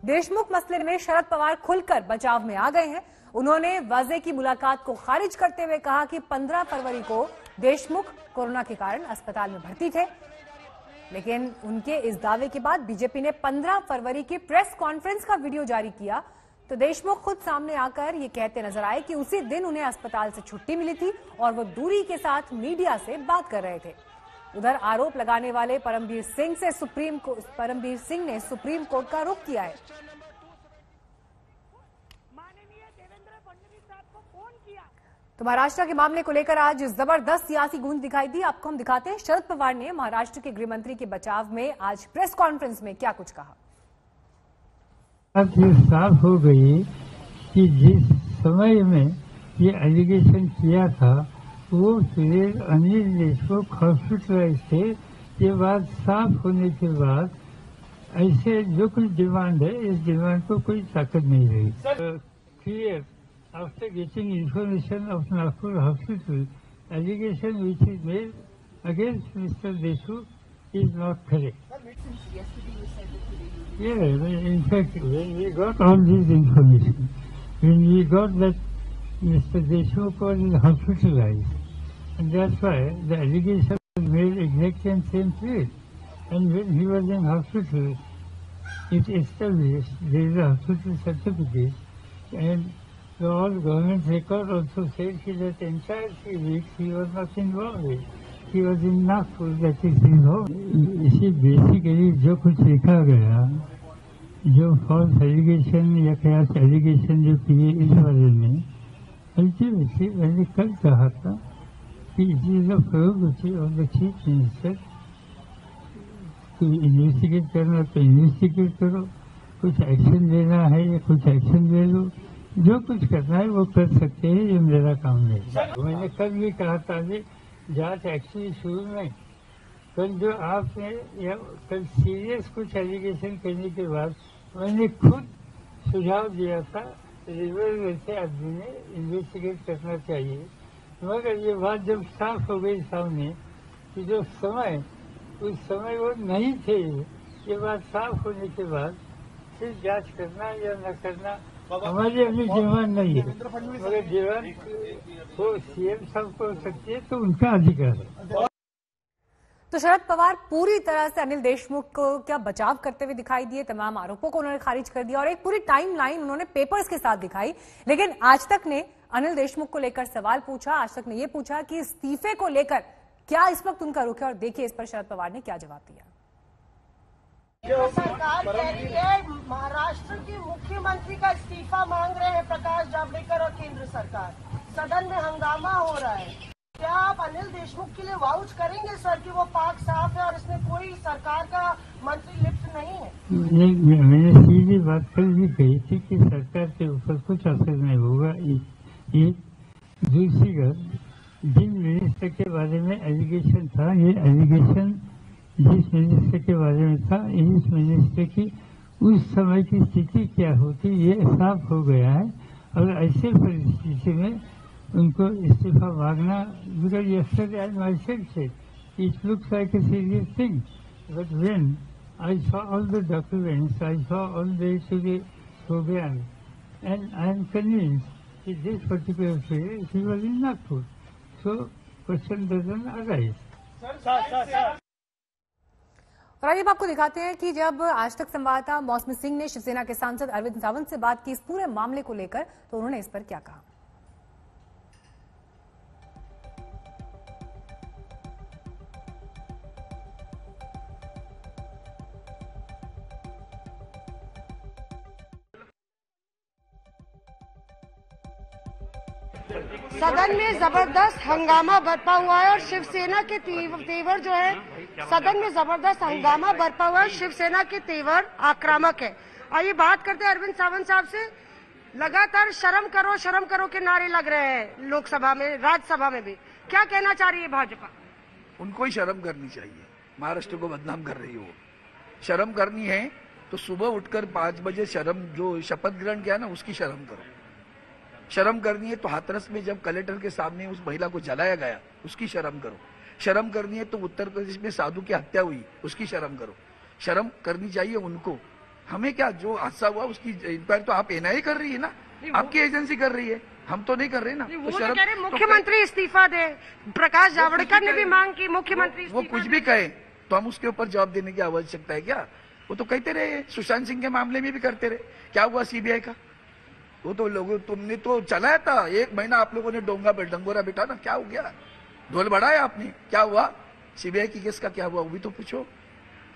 देशमुख मसले में शरद पवार खुलकर बचाव में आ गए हैं। उन्होंने वाजे की मुलाकात को खारिज करते हुए कहा कि 15 फरवरी को देशमुख कोरोना के कारण अस्पताल में भर्ती थे, लेकिन उनके इस दावे के बाद बीजेपी ने 15 फरवरी की प्रेस कॉन्फ्रेंस का वीडियो जारी किया तो देशमुख खुद सामने आकर ये कहते नजर आए कि उसी दिन उन्हें अस्पताल से छुट्टी मिली थी और वो दूरी के साथ मीडिया से बात कर रहे थे। उधर आरोप लगाने वाले परमबीर सिंह ने सुप्रीम कोर्ट का रुख किया है। तो महाराष्ट्र के मामले को लेकर आज जबरदस्त सियासी गूंज दिखाई दी। आपको हम दिखाते हैं शरद पवार ने महाराष्ट्र के गृह मंत्री के बचाव में आज प्रेस कॉन्फ्रेंस में क्या कुछ कहा। अब ये साफ हो गई कि जिस समय में ये एलिगेशन किया था वो फिर अनिल देशमुख हॉस्पिटलाइज थे। ये बात साफ होने के बाद ऐसे जो कुछ डिमांड है, इस डिमांड को कोई ताकत नहीं रही। Clear after getting information of Nagpur hospital, allegation which is made against Mr. Deshmukh is not correct. Yeah, in fact, when we got all this information, when we got that Mr. Deshmukh was hospitalized, and that's why the allegation was made exactly in same place. And when he was in hospital, it established there is a hospital certificate, and the all government record also said that entire 3 weeks he was not involved with. He was in Nagpur, that is his home. इसी basically जो कुछ लिखा गया, जो false allegation या cross allegation जो किए इस बारे में, अल्टीमेटली मैंने कल कहा था कि it is the prerogative of the chief minister कि इन्वेस्टिगेट करना तो इन्वेस्टिगेट करो, कुछ एक्शन लेना है या कुछ एक्शन ले लो, जो कुछ करना है वो कर सकते हैं, ये मेरा काम नहीं। मैंने कल भी कहा था कि जांच एक्चुअली शुरू में कल जो आपने या कल सीरियस कुछ एलिगेशन करने के बाद मैंने खुद सुझाव दिया था रिवर वैसे आदमी ने इन्वेस्टिगेट करना चाहिए, मगर ये बात जब साफ हो गई सामने कि जो समय उस समय वो नहीं थे, ये बात साफ होने के बाद फिर जांच करना या न करना हमारी अभी डिमांड नहीं है, मगर डिमांड तो सीएम साहब को हो सकती है, तो उनका अधिकार है। तो शरद पवार पूरी तरह से अनिल देशमुख को क्या बचाव करते हुए दिखाई दिए, तमाम आरोपों को उन्होंने खारिज कर दिया और एक पूरी टाइमलाइन उन्होंने पेपर्स के साथ दिखाई। लेकिन आज तक ने अनिल देशमुख को लेकर सवाल पूछा, आज तक ने ये पूछा कि इस्तीफे को लेकर क्या इस वक्त उनका रुख है, और देखिए इस पर शरद पवार ने क्या जवाब दिया। सरकार कह रही है महाराष्ट्र के मुख्यमंत्री का इस्तीफा मांग रहे हैं प्रकाश जावड़ेकर और केंद्र सरकार, सदन में हंगामा हो रहा है। क्या आप अनिल देशमुख के लिए वाउच करेंगे सर कि वो पाक साफ है और इसमें कोई सरकार का मंत्री लिप्त नहीं है? मैंने सीधी बात कल भी कही थी कि सरकार के ऊपर कुछ असर नहीं होगा। एक दूसरी बात, जिन मिनिस्टर के बारे में एलिगेशन था, ये एलिगेशन जिस मिनिस्टर के बारे में था, इस मिनिस्टर की उस समय की स्थिति क्या होती ये साफ हो गया है। और ऐसे परिस्थिति में उनको इस्तीफा मांगना, because yesterday I myself said it looks like a serious thing, but when I saw all the documents, I saw all the program, and I am convinced that this particular period he was in Nagpur, so question doesn't arise. और आइए आपको दिखाते हैं कि जब आज तक संवाददाता मौसमी सिंह ने शिवसेना के सांसद अरविंद सावंत से बात की इस पूरे मामले को लेकर, तो उन्होंने इस पर क्या कहा। सदन में जबरदस्त हंगामा बरपा हुआ है और शिवसेना के तेवर जो है, सदन में जबरदस्त हंगामा बरपा हुआ है, शिवसेना के तेवर आक्रामक है। आइए बात करते हैं अरविंद सावंत साहब से। लगातार शर्म करो के नारे लग रहे हैं लोकसभा में, राज्यसभा में भी, क्या कहना चाह रही है भाजपा? उनको ही शर्म करनी चाहिए, महाराष्ट्र को बदनाम कर रही हो। शर्म करनी है तो सुबह उठकर 5 बजे शर्म जो शपथ ग्रहण किया ना, उसकी शर्म करो। शर्म करनी है तो हाथरस में जब कलेक्टर के सामने उस महिला को जलाया गया, उसकी शर्म करो। शर्म करनी है तो उत्तर प्रदेश में साधु की हत्या हुई, उसकी शर्म करो। शर्म करनी चाहिए उनको हमें क्या, जो हादसा हुआ उसकी इंक्वायरी तो आप एनआईए कर रही है ना, आपकी एजेंसी कर रही है, हम तो नहीं कर रहे ना। वो तो कह रहे मुख्यमंत्री इस्तीफा दे, प्रकाश जावड़ेकर ने भी मांग की मुख्यमंत्री वो कुछ भी कहे तो हम उसके ऊपर जवाब देने की आवश्यकता है क्या? वो तो कहते रहे, सुशांत सिंह के मामले में भी करते रहे। क्या हुआ सीबीआई का? वो तो लोगों, तुमने तो चलाया था 1 महीना, आप लोगों ने डंगोरा बिठा ना, क्या हो गया? ढोल बढ़ाया आपने, क्या हुआ? सीबीआई की केस का क्या हुआ वो भी तो पूछो।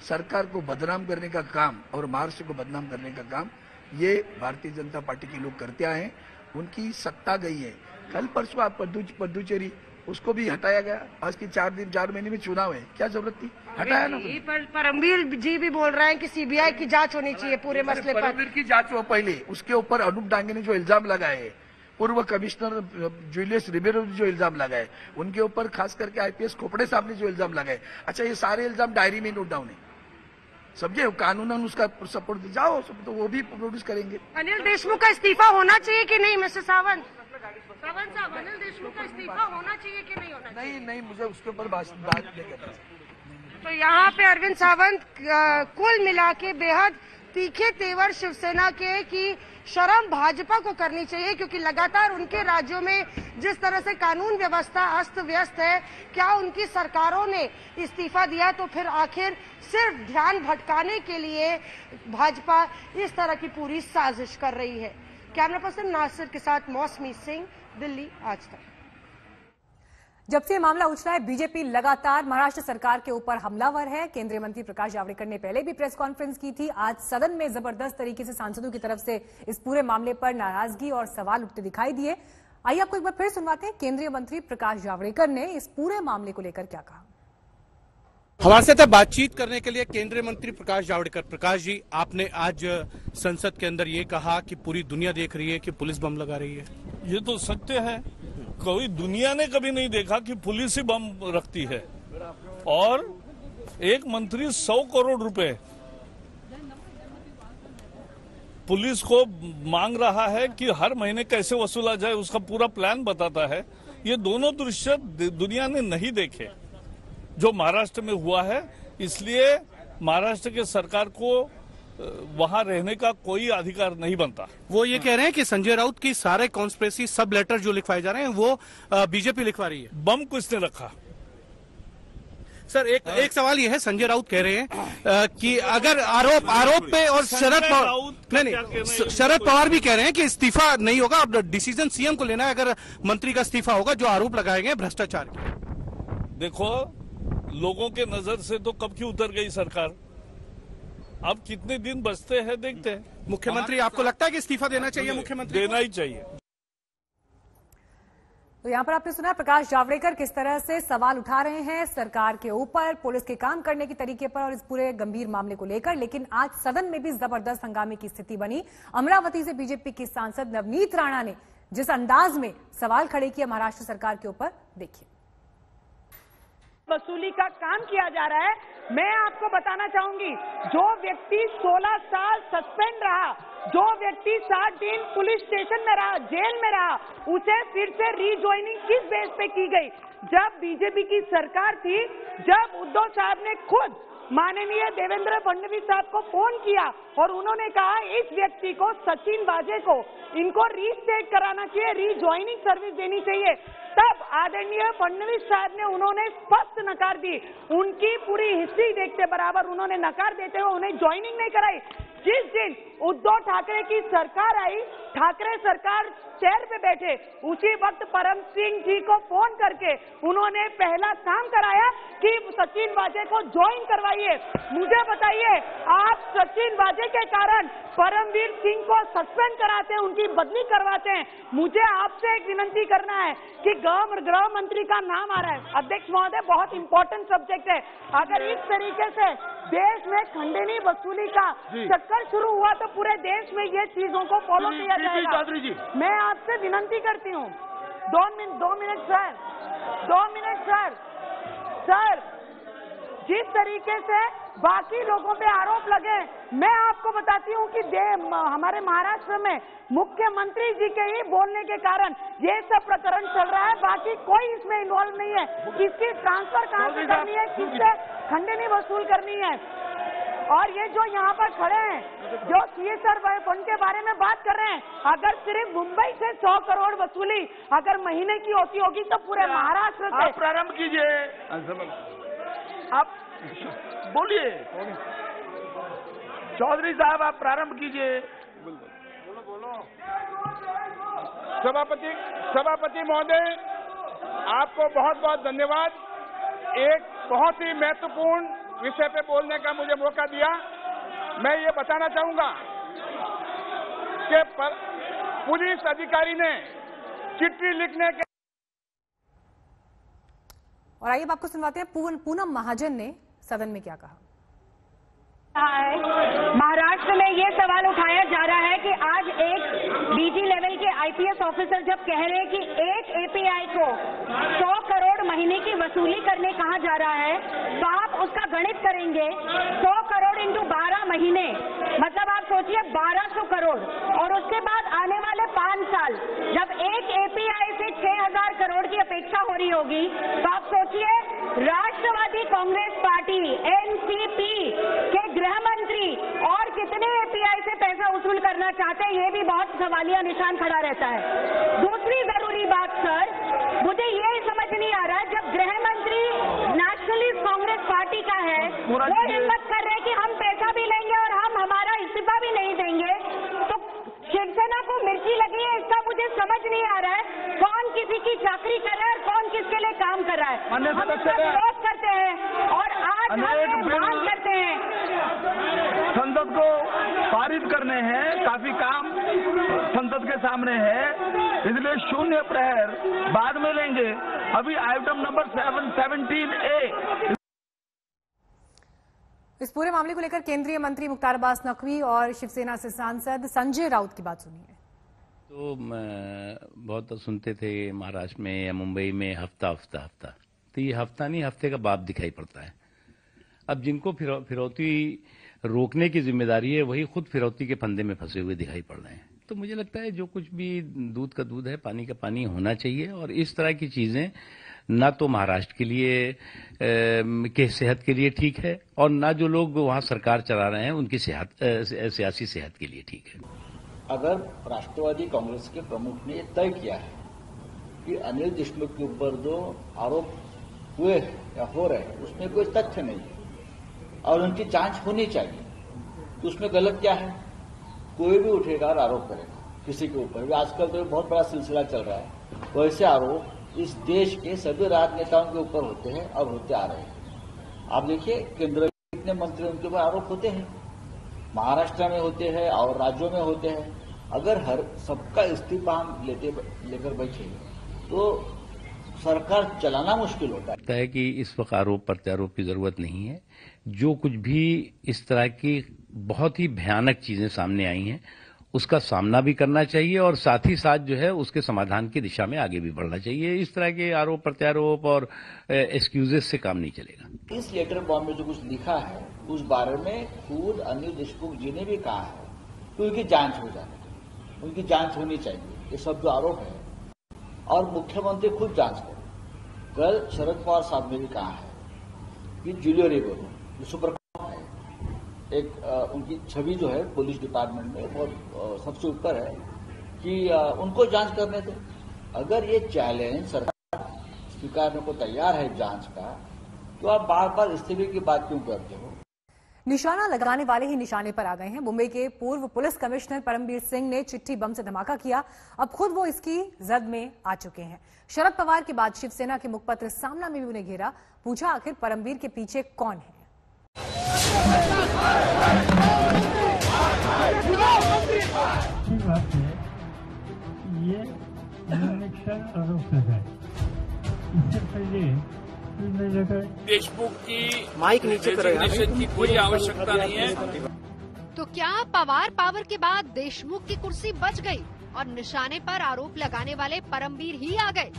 सरकार को बदनाम करने का काम और महाराष्ट्र को बदनाम करने का काम ये भारतीय जनता पार्टी के लोग करते आए हैं। उनकी सत्ता गई है। कल परसों आप पद्दुचेरी उसको भी हटाया गया। आज की 4 महीने में चुनाव है, क्या जरूरत थी? हटाया ना। परमवीर जी भी बोल रहे हैं कि सीबीआई की जांच होनी चाहिए पूरे मसले पर। परमवीर की जांच हो पहले, उसके ऊपर अनूप डांगे ने जो इल्जाम लगाए, पूर्व कमिश्नर जूलियस रिबेरो ने जो इल्जाम लगाए, उनके ऊपर खास करके आईपीएस खोपड़े साहब ने जो इल्जाम लगाए, अच्छा ये सारे इल्जाम डायरी में नोट डाउन है, समझे? कानूनन उसका सपोर्ट जाओ तो वो भी प्रोड्यूस करेंगे। अनिल देशमुख का इस्तीफा होना चाहिए कि नहीं मिस्टर सावंत? सावंत साहब, अनिल देशमुख का इस्तीफा होना चाहिए कि नहीं होना चाहिए? नहीं, मुझे उसके ऊपर बात नहीं करना। तो यहाँ पे अरविंद सावंत कुल मिला के बेहद तीखे तेवर शिवसेना के कि शर्म भाजपा को करनी चाहिए, क्योंकि लगातार उनके राज्यों में जिस तरह से कानून व्यवस्था अस्त व्यस्त है, क्या उनकी सरकारों ने इस्तीफा दिया तो फिर आखिर सिर्फ ध्यान भटकाने के लिए भाजपा इस तरह की पूरी साजिश कर रही है। कैमरा पर्सन नासिर के साथ मौसमी सिंह, दिल्ली आज तक। जब से मामला उछला है, बीजेपी लगातार महाराष्ट्र सरकार के ऊपर हमलावर है। केंद्रीय मंत्री प्रकाश जावड़ेकर ने पहले भी प्रेस कॉन्फ्रेंस की थी। आज सदन में जबरदस्त तरीके से सांसदों की तरफ से इस पूरे मामले पर नाराजगी और सवाल उठते दिखाई दिए। आइए आपको एक बार फिर सुनवाते हैं केंद्रीय मंत्री प्रकाश जावड़ेकर ने इस पूरे मामले को लेकर क्या कहा। हमारे साथ बातचीत करने के लिए केंद्रीय मंत्री प्रकाश जावड़ेकर। प्रकाश जी, आपने आज संसद के अंदर ये कहा कि पूरी दुनिया देख रही है कि पुलिस बम लगा रही है। ये तो सत्य है। कोई दुनिया ने कभी नहीं देखा कि पुलिस ही बम रखती है, और एक मंत्री 100 करोड़ रुपए पुलिस को मांग रहा है कि हर महीने कैसे वसूला जाए, उसका पूरा प्लान बताता है। ये दोनों दृश्य दुनिया ने नहीं देखे जो महाराष्ट्र में हुआ है। इसलिए महाराष्ट्र के सरकार को वहां रहने का कोई अधिकार नहीं बनता। वो ये कह रहे हैं कि संजय राउत की सारे कॉन्स्पिरेसी सब लेटर जो लिखवाए जा रहे हैं वो बीजेपी लिखवा रही है। बम किसने रखा? सर, एक सवाल ये है, संजय राउत कह रहे हैं कि अगर आरोप पे, और शरद पवार भी कह रहे हैं कि इस्तीफा नहीं होगा, अब डिसीजन सीएम को लेना है अगर मंत्री का इस्तीफा होगा, जो आरोप लगाए गए भ्रष्टाचार के। देखो, लोगों के नजर से तो कब की उतर गई सरकार, अब कितने दिन बचते हैं देखते हैं। मुख्यमंत्री, आपको लगता है कि इस्तीफा देना चाहिए? मुख्यमंत्री देना ही चाहिए। तो यहाँ पर आपने सुना प्रकाश जावड़ेकर किस तरह से सवाल उठा रहे हैं सरकार के ऊपर, पुलिस के काम करने के तरीके पर और इस पूरे गंभीर मामले को लेकर। लेकिन आज सदन में भी जबरदस्त हंगामे की स्थिति बनी। अमरावती से बीजेपी की सांसद नवनीत राणा ने जिस अंदाज में सवाल खड़े किया महाराष्ट्र सरकार के ऊपर, देखिए। वसूली का काम किया जा रहा है। मैं आपको बताना चाहूंगी, जो व्यक्ति 16 साल सस्पेंड रहा, जो व्यक्ति 60 दिन पुलिस स्टेशन में रहा, जेल में रहा, उसे फिर से रीज्वाइनिंग किस बेस पे की गई? जब बीजेपी की सरकार थी, जब उद्धव साहब ने खुद माननीय देवेंद्र फडणवीस साहब को फोन किया और उन्होंने कहा इस व्यक्ति को, सचिन वाजे को, इनको रीस्टेट कराना चाहिए, रीज्वाइनिंग सर्विस देनी चाहिए, तब आदरणीय फडणवीस साहब ने उन्होंने स्पष्ट नकार दी। उनकी पूरी हिस्ट्री देखते बराबर उन्होंने नकार देते हुए उन्हें ज्वाइनिंग नहीं कराई। जिस दिन उद्धव ठाकरे की सरकार आई, ठाकरे सरकार चेयर पे बैठे, उसी वक्त परम सिंह जी को फोन करके उन्होंने पहला काम कराया कि सचिन वाजे को ज्वाइन करवाइए। मुझे बताइए, आप सचिन वाजे के कारण परमवीर सिंह को सस्पेंड कराते हैं, उनकी बदली करवाते हैं। मुझे आपसे एक विनंती करना है कि गृह मंत्री का नाम आ रहा है। अध्यक्ष महोदय, बहुत इंपॉर्टेंट सब्जेक्ट है। अगर इस तरीके से देश में खंडनी वसूली का चक्कर शुरू हुआ तो पूरे देश में ये चीजों को फॉलो किया जाएगा। मैं आपसे विनंती करती हूँ, 2 मिनट सर, जिस तरीके से बाकी लोगों पे आरोप लगे, मैं आपको बताती हूँ कि हमारे महाराष्ट्र में मुख्यमंत्री जी के ही बोलने के कारण ये सब प्रकरण चल रहा है। बाकी कोई इसमें इन्वॉल्व नहीं है। किसकी ट्रांसफर कहाँ से करनी है, किससे खंडनी वसूल करनी है, और ये जो यहाँ पर खड़े हैं, जो CSR फंड के बारे में बात कर रहे हैं, अगर सिर्फ मुंबई से 100 करोड़ वसूली अगर महीने की होती होगी तो पूरे महाराष्ट्र से। आप प्रारंभ कीजिए, आप बोलिए चौधरी साहब, आप प्रारंभ कीजिए। सभापति महोदय, आपको बहुत बहुत धन्यवाद। एक बहुत ही महत्वपूर्ण विषय पे बोलने का मुझे मौका दिया। मैं ये बताना चाहूंगा कि पुलिस अधिकारी ने चिट्ठी लिखने के। और आइए आपको सुनवाते हैं पूनम महाजन ने सदन में क्या कहा। महाराष्ट्र में ये सवाल उठाया जा रहा है कि आज एक DG लेवल के IPS ऑफिसर जब कह रहे हैं कि एक API को 100 करोड़ महीने की वसूली करने कहा जा रहा है, तो आप उसका गणित करेंगे 100 करोड़ इंटू 12 महीने, मतलब आप सोचिए 1200 करोड़। और उसके बाद आने वाले 5 साल जब एक API से 6000 करोड़ की अपेक्षा हो रही होगी, तो आप सोचिए राष्ट्रवादी कांग्रेस पार्टी NCP के गृह मंत्री और कितने API से पैसा वसूल करना चाहते हैं, ये भी बहुत सवालिया निशान खड़ा रहता है। दूसरी जरूरी बात सर, मुझे ये समझ नहीं आ रहा, जब गृह मंत्री नेशनलिस्ट कांग्रेस पार्टी का है, वो हिम्मत कर रहे हैं कि हम पैसा भी लेंगे और हम हमारा इस्तीफा भी नहीं देंगे, तो शिवसेना को मिर्ची लगी है, इसका मुझे समझ नहीं आ रहा है कौन किसी की चाकरी कर रहा है और कौन किसके लिए काम कर रहा है। हम इसका विरोध करते हैं और आज हम मांग करते हैं। संसद को पारित करने हैं, काफी काम संसद के सामने है, इसलिए शून्य प्रहर बाद में लेंगे। अभी आइटम नंबर 717A। इस पूरे मामले को लेकर केंद्रीय मंत्री मुख्तार अब्बास नकवी और शिवसेना से सांसद संजय राउत की बात सुनिए। तो बहुत तो सुनते थे महाराष्ट्र में या मुंबई में हफ्ता, तो ये हफ्ता नहीं, हफ्ते का बाप दिखाई पड़ता है। अब जिनको फिरौती रोकने की जिम्मेदारी है, वही खुद फिरौती के फंदे में फंसे हुए दिखाई पड़ रहे हैं। तो मुझे लगता है जो कुछ भी दूध का दूध है, पानी का पानी होना चाहिए। और इस तरह की चीजें ना तो महाराष्ट्र के लिए के सेहत के लिए ठीक है, और ना जो लोग वहां सरकार चला रहे हैं उनकी सियासी सेहत के लिए ठीक है। अगर राष्ट्रवादी कांग्रेस के प्रमुख ने तय किया है कि अनिल देशमुख के ऊपर जो आरोप हुए या हो रहे हैं उसमें कोई तथ्य नहीं है और उनकी जांच होनी चाहिए, तो उसमें गलत क्या है? कोई भी उठेगा और आरोप करेगा किसी के ऊपर। आजकल तो बहुत बड़ा सिलसिला चल रहा है, वैसे आरोप इस देश के सभी राजनेताओं के ऊपर होते हैं और होते आ रहे हैं। आप देखिए केंद्र में कितने मंत्री उनके ऊपर आरोप होते हैं, महाराष्ट्र में होते हैं और राज्यों में होते हैं। अगर हर सबका इस्तीफा हम लेकर बैठे तो सरकार चलाना मुश्किल होता है कि इस वक्त आरोप प्रत्यारोप की जरूरत नहीं है। जो कुछ भी इस तरह की बहुत ही भयानक चीजें सामने आई हैं उसका सामना भी करना चाहिए और साथ ही साथ जो है उसके समाधान की दिशा में आगे भी बढ़ना चाहिए। इस तरह के आरोप प्रत्यारोप और एक्सक्यूजेस से काम नहीं चलेगा। इस लेटर बॉम्ब में जो कुछ लिखा है उस बारे में खुद अनिल देशमुख जी ने भी कहा है कि उनकी जांच हो जानी चाहिए, उनकी जांच होनी चाहिए। ये सब जो आरोप है और मुख्यमंत्री खुद जांच करें। कल शरद पवार साहब ने भी कहा है कि जूलियो रेगो जो सुपर है, एक उनकी छवि जो है पुलिस डिपार्टमेंट में बहुत सबसे ऊपर है, कि उनको जांच करने दो। अगर ये चैलेंज सरकार स्वीकारने को तैयार है जांच का, तो आप बार बार इस्तीफे की बात क्यों करते हो? निशाना लगाने वाले ही निशाने पर आ गए हैं। मुंबई के पूर्व पुलिस कमिश्नर परमबीर सिंह ने चिट्ठी बम से धमाका किया। अब खुद वो इसकी जद में आ चुके हैं। शरद पवार के बाद शिवसेना के मुखपत्र सामना में भी उन्हें घेरा। पूछा आखिर परमबीर के पीछे कौन है। ये आरोप लगाए, इससे पहले देशमुख की माइक नीचे की कोई आवश्यकता नहीं है। तो क्या पवार पावर के बाद देशमुख की कुर्सी बच गई और निशाने पर आरोप लगाने वाले परमबीर ही आ गए?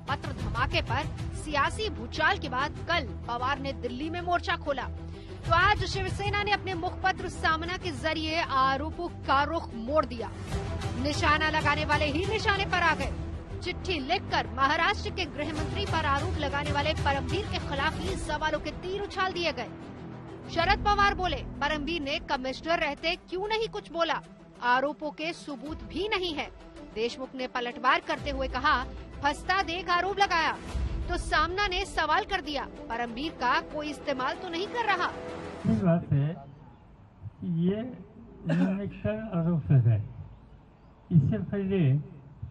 पत्र धमाके पर सियासी भूचाल के बाद कल पवार ने दिल्ली में मोर्चा खोला, तो आज शिवसेना ने अपने मुखपत्र सामना के जरिए आरोपों का रुख मोड़ दिया। निशाना लगाने वाले ही निशाने पर आ गए। चिट्ठी लिखकर महाराष्ट्र के गृह मंत्री पर आरोप लगाने वाले परमबीर के खिलाफ ही सवालों के तीर उछाल दिए गए। शरद पवार बोले, परमबीर ने कमिश्नर रहते क्यों नहीं कुछ बोला? आरोपों के सबूत भी नहीं है। देशमुख ने पलटवार करते हुए कहा, फंसता देख आरोप लगाया। तो सामना ने सवाल कर दिया, परमबीर का कोई इस्तेमाल तो नहीं कर रहा? बात है, ये आरोप लगाए, इससे पहले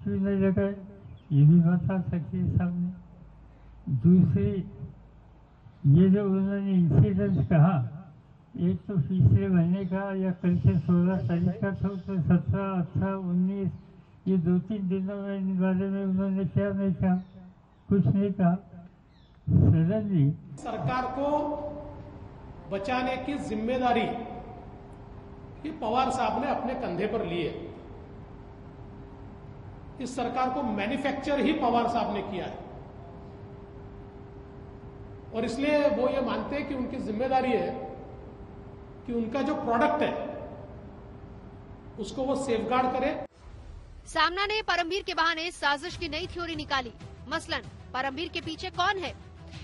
क्यों नहीं लगाए, ये भी बता सकते सामने। दूसरी, ये जो उन्होंने इंसिडेंट कहा, एक तो पिछले महीने का या कल से 16 तारीख का था, तो 17, 18, 19 ये 2-3 दिनों में इन बारे में उन्होंने क्या नहीं कहा, कुछ नहीं कहा। सडनली सरकार को बचाने की जिम्मेदारी ये पवार साहब ने अपने कंधे पर ली है। इस सरकार को मैन्युफैक्चर ही पवार साहब ने किया है और इसलिए वो ये मानते हैं कि उनकी जिम्मेदारी है कि उनका जो प्रोडक्ट है उसको वो सेफगार्ड करे। सामना ने परमबीर के बहाने साजिश की नई थ्योरी निकाली। मसलन परमबीर के पीछे कौन है?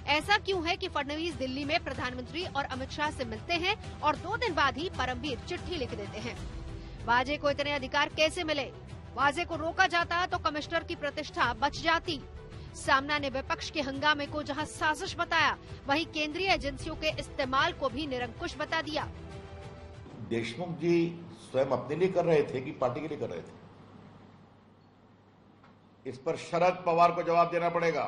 ऐसा क्यों है कि फडणवीस दिल्ली में प्रधानमंत्री और अमित शाह से मिलते हैं और 2 दिन बाद ही परमबीर चिट्ठी लिख देते हैं? वाजे को इतने अधिकार कैसे मिले? वाजे को रोका जाता तो कमिश्नर की प्रतिष्ठा बच जाती। सामना ने विपक्ष के हंगामे को जहां साजिश बताया, वहीं केंद्रीय एजेंसियों के इस्तेमाल को भी निरंकुश बता दिया। देशमुख जी स्वयं अपने लिए कर रहे थे कि पार्टी के लिए कर रहे थे? इस पर शरद पवार को जवाब देना पड़ेगा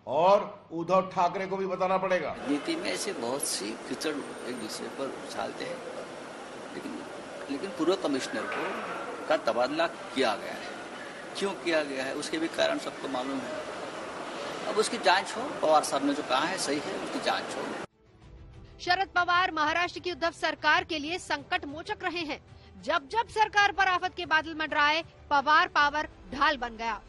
और उद्धव ठाकरे को भी बताना पड़ेगा। नीति में ऐसे बहुत सी कीचड़ एक दूसरे पर उछालते हैं, लेकिन पूर्व कमिश्नर का तबादला किया गया है। क्यों किया गया है उसके भी कारण सबको मालूम है। अब उसकी जांच हो, पवार साहब ने जो कहा है सही है, उसकी जांच हो। शरद पवार महाराष्ट्र की उद्धव सरकार के लिए संकट मोचक रहे हैं। जब जब सरकार पर आफत के बादल मंडराए, पवार पावर ढाल बन गया।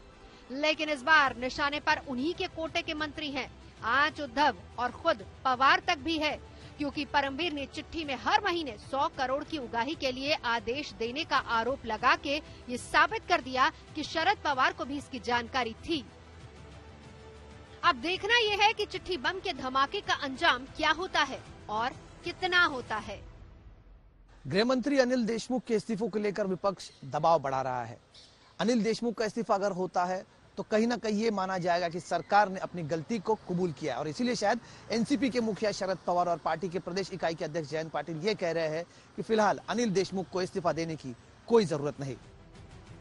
लेकिन इस बार निशाने पर उन्हीं के कोटे के मंत्री हैं। आंच उद्धव और खुद पवार तक भी है, क्योंकि परमबीर ने चिट्ठी में हर महीने 100 करोड़ की उगाही के लिए आदेश देने का आरोप लगा के ये साबित कर दिया कि शरद पवार को भी इसकी जानकारी थी। अब देखना यह है कि चिट्ठी बम के धमाके का अंजाम क्या होता है और कितना होता है। गृह मंत्री अनिल देशमुख के इस्तीफों को लेकर विपक्ष दबाव बढ़ा रहा है। अनिल देशमुख का इस्तीफा अगर होता है तो कहीं ना कहीं ये माना जाएगा कि सरकार ने अपनी गलती को कबूल किया है और इसीलिए शायद एनसीपी के मुखिया शरद पवार और पार्टी के प्रदेश इकाई के अध्यक्ष जयंत पाटिल ये कह रहे हैं कि फिलहाल अनिल देशमुख को इस्तीफा देने की कोई जरूरत नहीं।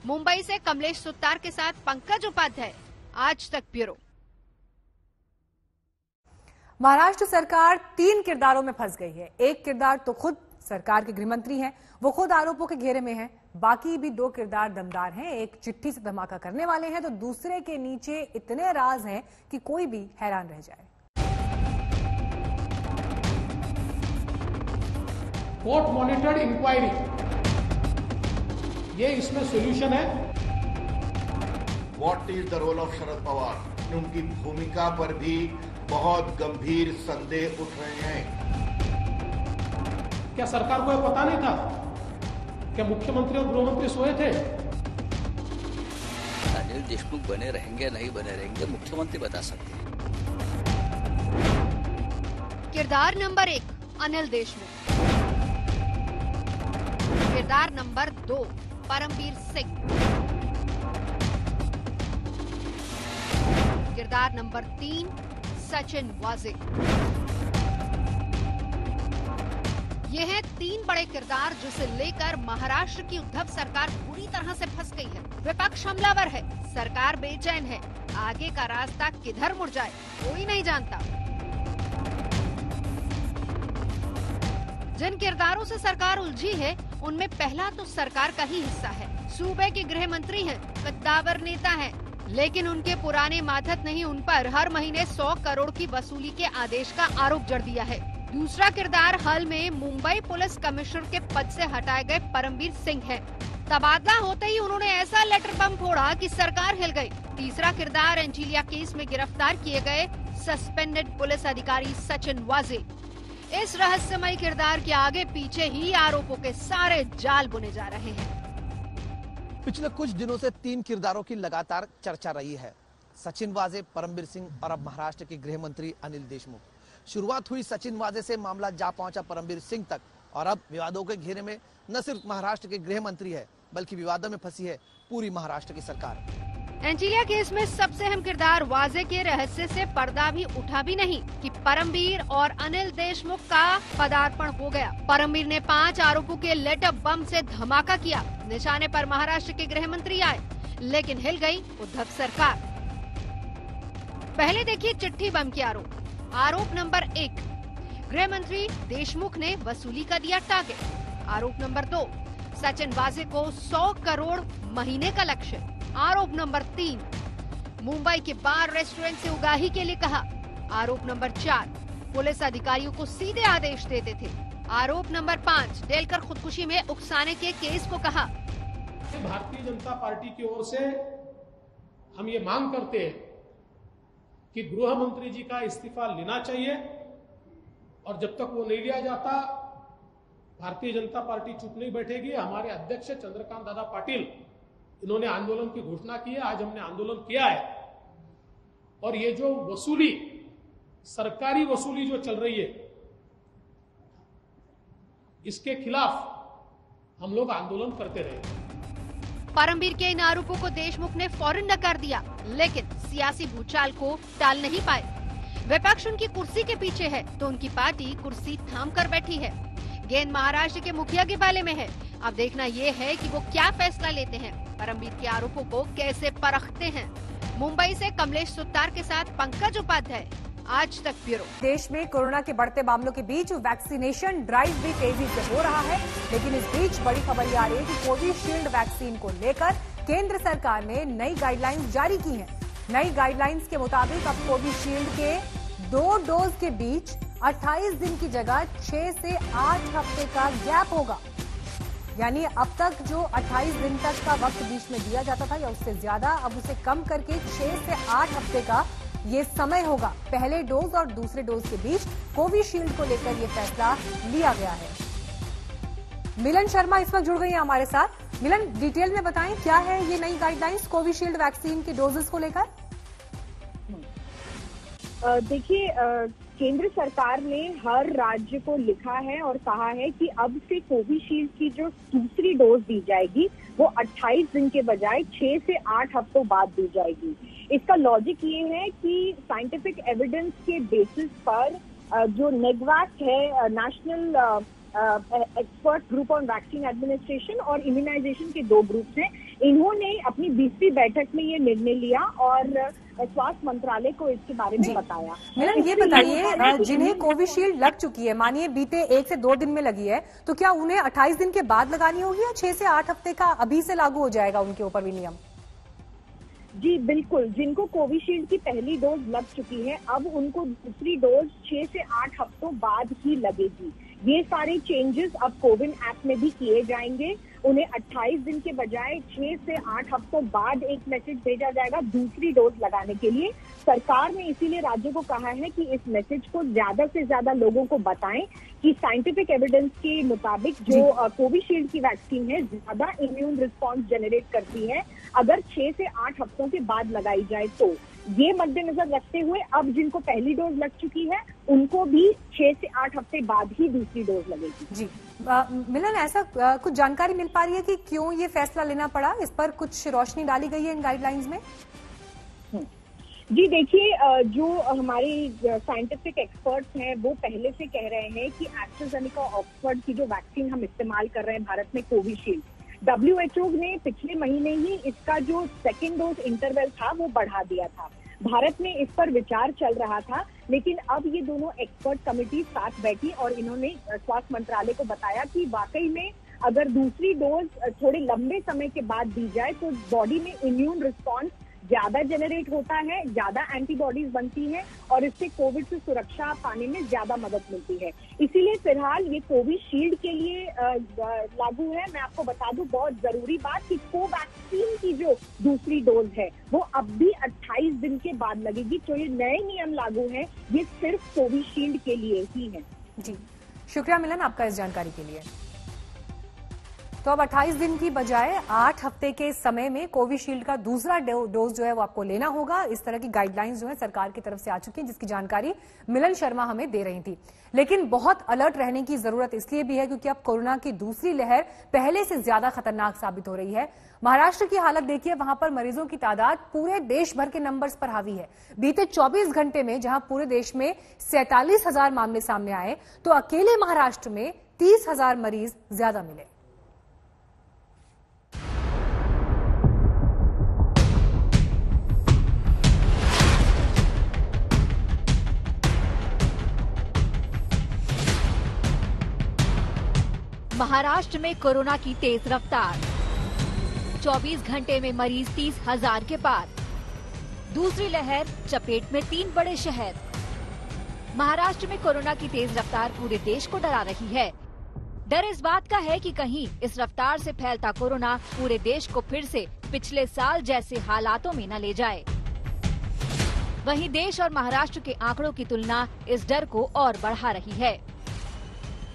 मुंबई से कमलेश सुतार के साथ पंकज उपाध्याय, आज तक ब्यूरो। महाराष्ट्र सरकार 3 किरदारों में फंस गई है। एक किरदार तो खुद सरकार के गृह मंत्री हैं, वो खुद आरोपों के घेरे में हैं। बाकी भी 2 किरदार दमदार हैं। एक चिट्ठी से धमाका करने वाले हैं तो दूसरे के नीचे इतने राज हैं कि कोई भी हैरान रह जाए। कोर्ट मॉनिटर्ड इंक्वायरी, ये इसमें सॉल्यूशन है। What is the role of Sharad Pawar? उनकी भूमिका पर भी बहुत गंभीर संदेह उठ रहे हैं। क्या सरकार को यह पता नहीं था? क्या मुख्यमंत्री और गृहमंत्री सोए थे? अनिल देशमुख बने रहेंगे नहीं बने रहेंगे मुख्यमंत्री बता सकते हैं। किरदार नंबर 1 अनिल देशमुख। किरदार नंबर 2 परमबीर सिंह। किरदार नंबर 3 सचिन वाजे। ये हैं 3 बड़े किरदार जिसे लेकर महाराष्ट्र की उद्धव सरकार पूरी तरह से फंस गई है। विपक्ष हमलावर है, सरकार बेचैन है। आगे का रास्ता किधर मुड़ जाए कोई नहीं जानता। जिन किरदारों से सरकार उलझी है उनमें पहला तो सरकार का ही हिस्सा है। सूबे के गृह मंत्री हैं, कद्दावर नेता हैं, लेकिन उनके पुराने माथत नहीं उन पर हर महीने 100 करोड़ की वसूली के आदेश का आरोप जड़ दिया है। दूसरा किरदार हाल में मुंबई पुलिस कमिश्नर के पद से हटाए गए परमबीर सिंह है। तबादला होते ही उन्होंने ऐसा लेटर बम फोड़ा कि सरकार हिल गई। तीसरा किरदार एंटीलिया केस में गिरफ्तार किए गए सस्पेंडेड पुलिस अधिकारी सचिन वाजे। इस रहस्यमय किरदार के आगे पीछे ही आरोपों के सारे जाल बुने जा रहे हैं। पिछले कुछ दिनों से 3 किरदारों की लगातार चर्चा रही है। सचिन वाजे, परमबीर सिंह और अब महाराष्ट्र के गृह मंत्री अनिल देशमुख। शुरुआत हुई सचिन वाजे से, मामला जा पहुंचा परमबीर सिंह तक और अब विवादों के घेरे में न सिर्फ महाराष्ट्र के गृह मंत्री है बल्कि विवादों में फंसी है पूरी महाराष्ट्र की सरकार। एंटीलिया केस में सबसे अहम किरदार वाजे के रहस्य से पर्दा भी उठा भी नहीं कि परमबीर और अनिल देशमुख का पदार्पण हो गया। परमबीर ने 5 आरोपों के लेटर बम से धमाका किया। निशाने पर महाराष्ट्र के गृह मंत्री आए, लेकिन हिल गई उद्धव सरकार। पहले देखिए चिट्ठी बम के आरोप। आरोप नंबर 1, गृह मंत्री देशमुख ने वसूली का दिया टारगेट। आरोप नंबर 2, सचिन वाजे को 100 करोड़ महीने का लक्ष्य। आरोप नंबर 3, मुंबई के बार रेस्टोरेंट से उगाही के लिए कहा। आरोप नंबर 4, पुलिस अधिकारियों को सीधे आदेश देते थे। आरोप नंबर 5, डेलकर खुदकुशी में उकसाने के केस को कहा। भारतीय जनता पार्टी की ओर से हम ये मांग करते हैं कि गृह मंत्री जी का इस्तीफा लेना चाहिए और जब तक वो नहीं लिया जाता भारतीय जनता पार्टी चुप नहीं बैठेगी। हमारे अध्यक्ष चंद्रकांत दादा पाटिल इन्होंने आंदोलन की घोषणा की है, आज हमने आंदोलन किया है और ये जो वसूली, सरकारी वसूली जो चल रही है, इसके खिलाफ हम लोग आंदोलन करते रहे। परमबीर के इन आरोपों को देशमुख ने फौरन नकार दिया, लेकिन सियासी भूचाल को टाल नहीं पाए। विपक्ष उनकी कुर्सी के पीछे है तो उनकी पार्टी कुर्सी थाम कर बैठी है। गेंद महाराष्ट्र के मुखिया के बाले में है। अब देखना ये है कि वो क्या फैसला लेते हैं, परमबीर के आरोपों को कैसे परखते हैं। मुंबई से कमलेश सुतार के साथ पंकज उपाध्याय, आज तक ब्यूरो। देश में कोरोना के बढ़ते मामलों के बीच वैक्सीनेशन ड्राइव भी तेजी से हो रहा है, लेकिन इस बीच बड़ी खबर आ रही है कि कोविशील्ड वैक्सीन को लेकर केंद्र सरकार ने नई गाइडलाइंस जारी की हैं। नई गाइडलाइंस के मुताबिक अब कोविशील्ड के 2 डोज के बीच 28 दिन की जगह 6 से 8 हफ्ते का गैप होगा। यानी अब तक जो 28 दिन तक का वक्त बीच में दिया जाता था या उससे ज्यादा, अब उसे कम करके 6 से 8 हफ्ते का ये समय होगा। पहले डोज और दूसरे डोज के बीच कोविशील्ड को लेकर ये फैसला लिया गया है। मिलन शर्मा इस वक्त जुड़ गई हैं हमारे साथ। मिलन, डिटेल में बताएं क्या है ये नई गाइडलाइंस कोविशील्ड वैक्सीन के डोजेस को लेकर? देखिए, केंद्र सरकार ने हर राज्य को लिखा है और कहा है कि अब से कोविशील्ड की जो दूसरी डोज दी जाएगी वो 28 दिन के बजाय 6 से 8 हफ्तों बाद दी जाएगी। इसका लॉजिक ये है कि साइंटिफिक एविडेंस के बेसिस पर जो नेगवैक है, national expert group on vaccine administration और इम्यूनाइजेशन के 2 ग्रुप्स हैं, इन्होंने अपनी 20वीं बैठक में ये निर्णय लिया और स्वास्थ्य मंत्रालय को इसके बारे में बताया। मिलन, ये बताइए, जिन्हें कोविशील्ड लग चुकी है, मानिए बीते 1 से 2 दिन में लगी है, तो क्या उन्हें 28 दिन के बाद लगानी होगी या 6 से 8 हफ्ते का अभी से लागू हो जाएगा उनके ऊपर भी नियम? जी बिल्कुल, जिनको कोविशील्ड की पहली डोज लग चुकी है अब उनको दूसरी डोज 6 से 8 हफ्तों बाद ही लगेगी। ये सारे चेंजेस अब कोविन ऐप में भी किए जाएंगे। उन्हें 28 दिन के बजाय 6 से 8 हफ्तों बाद एक मैसेज भेजा जाएगा दूसरी डोज लगाने के लिए। सरकार ने इसीलिए राज्यों को कहा है कि इस मैसेज को ज्यादा से ज्यादा लोगों को बताएं कि साइंटिफिक एविडेंस के मुताबिक जो कोविशील्ड की वैक्सीन है ज्यादा इम्यून रिस्पॉन्स जनरेट करती है अगर 6 से 8 हफ्तों के बाद लगाई जाए। तो ये मद्देनजर रखते हुए अब जिनको पहली डोज लग चुकी है उनको भी 6 से 8 हफ्ते बाद ही दूसरी डोज लगेगी। जी मिलन, ऐसा कुछ जानकारी मिल पा रही है कि क्यों ये फैसला लेना पड़ा? इस पर कुछ रोशनी डाली गई है इन गाइडलाइंस में? जी देखिए, जो हमारे साइंटिफिक एक्सपर्ट्स हैं वो पहले से कह रहे हैं कि एस्ट्राजेनेका ऑक्सफोर्ड की जो वैक्सीन हम इस्तेमाल कर रहे हैं भारत में कोविशील्ड, WHO ने पिछले महीने ही इसका जो 2nd डोज इंटरवल था वो बढ़ा दिया था। भारत में इस पर विचार चल रहा था, लेकिन अब ये दोनों एक्सपर्ट कमेटी साथ बैठी और इन्होंने स्वास्थ्य मंत्रालय को बताया कि वाकई में अगर दूसरी डोज थोड़े लंबे समय के बाद दी जाए तो बॉडी में इम्यून रिस्पॉन्स ज्यादा जनरेट होता है, ज्यादा एंटीबॉडीज बनती हैं और इससे कोविड से सुरक्षा पाने में ज्यादा मदद मिलती है। इसीलिए फिलहाल ये कोविशील्ड के लिए लागू है। मैं आपको बता दूं बहुत जरूरी बात कि कोवैक्सीन की जो दूसरी डोज है वो अब भी 28 दिन के बाद लगेगी। तो ये नए नियम लागू हैं, ये सिर्फ कोविशील्ड के लिए ही है। जी शुक्रिया मिलन आपका इस जानकारी के लिए। तो अब 28 दिन की बजाय 8 हफ्ते के समय में कोविशील्ड का दूसरा डोज जो है वो आपको लेना होगा। इस तरह की गाइडलाइंस जो है सरकार की तरफ से आ चुकी हैं, जिसकी जानकारी मिलन शर्मा हमें दे रही थी। लेकिन बहुत अलर्ट रहने की जरूरत इसलिए भी है क्योंकि अब कोरोना की दूसरी लहर पहले से ज्यादा खतरनाक साबित हो रही है। महाराष्ट्र की हालत देखिए, वहां पर मरीजों की तादाद पूरे देश भर के नंबर्स पर हावी है। बीते 24 घंटे में जहां पूरे देश में 47,000 मामले सामने आए, तो अकेले महाराष्ट्र में 30,000 मरीज ज्यादा मिले। महाराष्ट्र में कोरोना की तेज रफ्तार, 24 घंटे में मरीज 30,000 के पार। दूसरी लहर चपेट में 3 बड़े शहर। महाराष्ट्र में कोरोना की तेज रफ्तार पूरे देश को डरा रही है। डर इस बात का है कि कहीं इस रफ्तार से फैलता कोरोना पूरे देश को फिर से पिछले साल जैसे हालातों में न ले जाए। वहीं देश और महाराष्ट्र के आंकड़ों की तुलना इस डर को और बढ़ा रही है।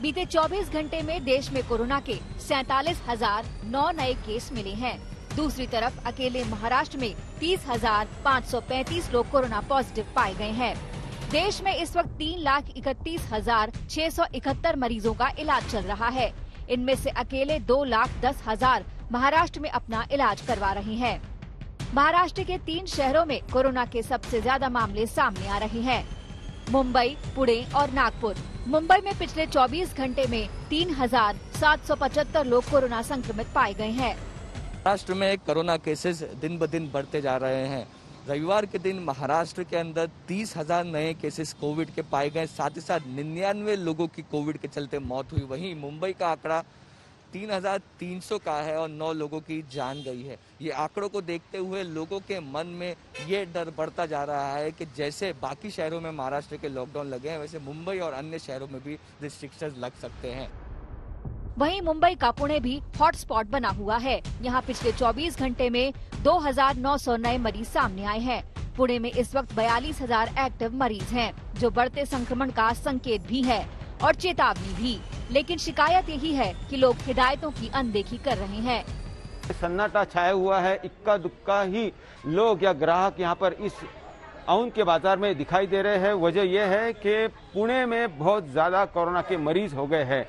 बीते 24 घंटे में देश में कोरोना के 47,009 नए केस मिले हैं। दूसरी तरफ अकेले महाराष्ट्र में 30,535 लोग कोरोना पॉजिटिव पाए गए हैं। देश में इस वक्त 3,31,671 मरीजों का इलाज चल रहा है। इनमें से अकेले 2,10,000 महाराष्ट्र में अपना इलाज करवा रहे हैं। महाराष्ट्र के 3 शहरों में कोरोना के सबसे ज्यादा मामले सामने आ रहे हैं, मुंबई, पुणे और नागपुर। मुंबई में पिछले 24 घंटे में 3,775 लोग कोरोना संक्रमित पाए गए हैं। महाराष्ट्र में कोरोना केसेस दिन ब दिन बढ़ते जा रहे हैं। रविवार के दिन महाराष्ट्र के अंदर 30,000 नए केसेस कोविड के पाए गए। साथ ही साथ 99 लोगों की कोविड के चलते मौत हुई। वहीं मुंबई का आंकड़ा 3,300 का है और 9 लोगों की जान गई है। ये आंकड़ों को देखते हुए लोगों के मन में ये डर बढ़ता जा रहा है कि जैसे बाकी शहरों में महाराष्ट्र के लॉकडाउन लगे हैं, वैसे मुंबई और अन्य शहरों में भी रिस्ट्रिक्शंस लग सकते हैं। वहीं मुंबई का पुणे भी हॉटस्पॉट बना हुआ है। यहाँ पिछले 24 घंटे में 2,900 नए मरीज सामने आए हैं। पुणे में इस वक्त 42,000 एक्टिव मरीज हैं, जो बढ़ते संक्रमण का संकेत भी है और चेतावनी भी। लेकिन शिकायत यही है कि लोग हिदायतों की अनदेखी कर रहे हैं। सन्नाटा छाया हुआ है, इक्का दुक्का ही लोग या ग्राहक यहाँ पर इस औन के बाजार में दिखाई दे रहे हैं। वजह यह है कि पुणे में बहुत ज्यादा कोरोना के मरीज हो गए हैं।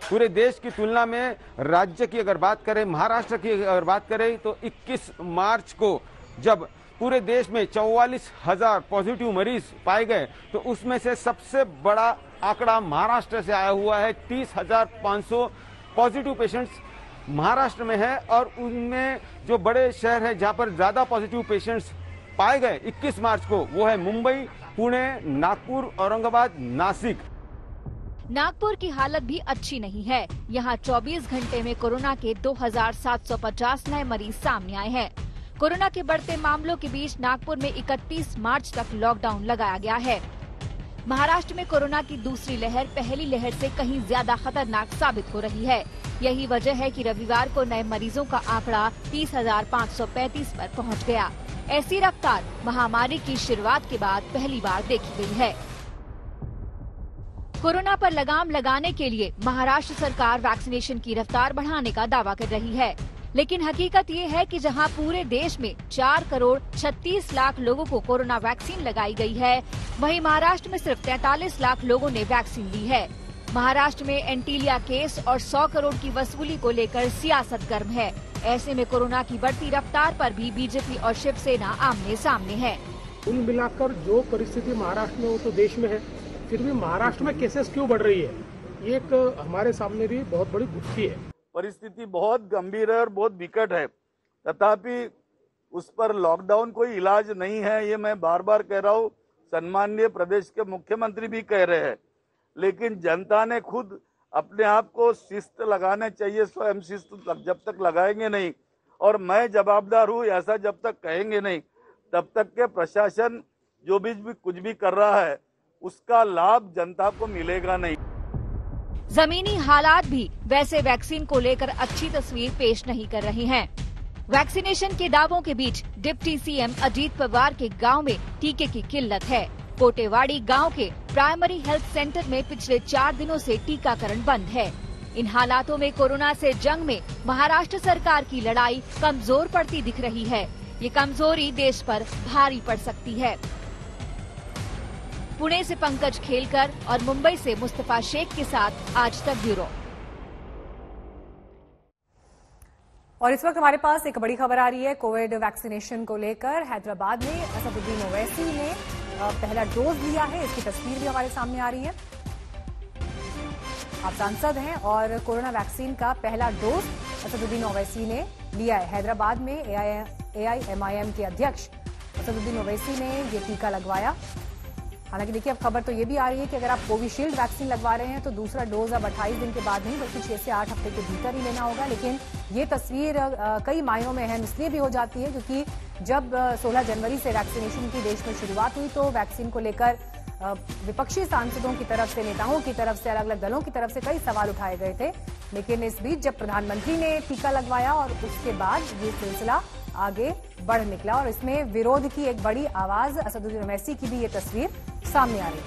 पूरे देश की तुलना में राज्य की अगर बात करें, महाराष्ट्र की अगर बात करें, तो 21 मार्च को जब पूरे देश में 44,000 पॉजिटिव मरीज पाए गए, तो उसमें से सबसे बड़ा आंकड़ा महाराष्ट्र से आया हुआ है। 30,500 पॉजिटिव पेशेंट्स महाराष्ट्र में है। और उनमें जो बड़े शहर हैं जहां पर ज्यादा पॉजिटिव पेशेंट्स पाए गए 21 मार्च को, वो है मुंबई, पुणे, नागपुर, औरंगाबाद, नासिक। नागपुर की हालत भी अच्छी नहीं है। यहाँ 24 घंटे में कोरोना के 2,750 नए मरीज सामने आए हैं। कोरोना के बढ़ते मामलों के बीच नागपुर में 31 मार्च तक लॉकडाउन लगाया गया है। महाराष्ट्र में कोरोना की दूसरी लहर पहली लहर से कहीं ज्यादा खतरनाक साबित हो रही है। यही वजह है कि रविवार को नए मरीजों का आंकड़ा 30,535 पर पहुंच गया। ऐसी रफ्तार महामारी की शुरुआत के बाद पहली बार देखी गई है। कोरोना पर लगाम लगाने के लिए महाराष्ट्र सरकार वैक्सीनेशन की रफ्तार बढ़ाने का दावा कर रही है, लेकिन हकीकत ये है कि जहां पूरे देश में 4 करोड़ 36 लाख लोगों को कोरोना वैक्सीन लगाई गई है, वहीं महाराष्ट्र में सिर्फ 43 लाख लोगों ने वैक्सीन ली है। महाराष्ट्र में एंटीलिया केस और 100 करोड़ की वसूली को लेकर सियासत गर्म है। ऐसे में कोरोना की बढ़ती रफ्तार पर भी बीजेपी और शिवसेना आमने सामने है। कुल मिलाकर जो परिस्थिति महाराष्ट्र में, वो तो देश में है, फिर भी महाराष्ट्र में केसेस क्यों बढ़ रही है, ये एक हमारे सामने भी बहुत बड़ी गुत्थी है। परिस्थिति बहुत गंभीर है और बहुत विकट है, तथापि उस पर लॉकडाउन कोई इलाज नहीं है, ये मैं बार बार कह रहा हूँ। सम्माननीय प्रदेश के मुख्यमंत्री भी कह रहे हैं, लेकिन जनता ने खुद अपने आप को शिस्त लगाने चाहिए। स्वयं शिस्त जब तक लगाएंगे नहीं, और मैं जवाबदार हूँ ऐसा जब तक कहेंगे नहीं, तब तक के प्रशासन जो भी कुछ भी कर रहा है उसका लाभ जनता को मिलेगा नहीं। जमीनी हालात भी वैसे वैक्सीन को लेकर अच्छी तस्वीर पेश नहीं कर रहे हैं। वैक्सीनेशन के दावों के बीच डिप्टी सीएम अजीत पवार के गांव में टीके की किल्लत है। कोटेवाड़ी गांव के प्राइमरी हेल्थ सेंटर में पिछले 4 दिनों से टीकाकरण बंद है। इन हालातों में कोरोना से जंग में महाराष्ट्र सरकार की लड़ाई कमजोर पड़ती दिख रही है। ये कमजोरी देश पर भारी पड़ सकती है। पुणे से पंकज खेलकर और मुंबई से मुस्तफा शेख के साथ आज तक ब्यूरो। और इस वक्त हमारे पास एक बड़ी खबर आ रही है कोविड वैक्सीनेशन को लेकर। हैदराबाद में असदुद्दीन ओवैसी ने पहला डोज लिया है, इसकी तस्वीर भी हमारे सामने आ रही है। आप सांसद हैं और कोरोना वैक्सीन का पहला डोज असदुद्दीन ओवैसी ने लिया है। हैदराबाद में AIMIM के अध्यक्ष असदुद्दीन ओवैसी ने ये टीका लगवाया। हालांकि देखिए अब खबर तो ये भी आ रही है कि अगर आप कोविशील्ड वैक्सीन लगवा रहे हैं तो दूसरा डोज अब 28 दिन के बाद नहीं बल्कि 6 से 8 हफ्ते के भीतर ही लेना होगा। लेकिन ये तस्वीर कई मायनों में अहम इसलिए भी हो जाती है क्योंकि जब 16 जनवरी से वैक्सीनेशन की देश में शुरुआत हुई तो वैक्सीन को लेकर विपक्षी सांसदों की तरफ से, नेताओं की तरफ से, अलग अलग दलों की तरफ से कई सवाल उठाए गए थे। लेकिन इस बीच जब प्रधानमंत्री ने टीका लगवाया और उसके बाद ये सिलसिला आगे बढ़ निकला और इसमें विरोध की एक बड़ी आवाज असदुद्दीन ओवैसी की भी ये तस्वीर सामने आ रही है।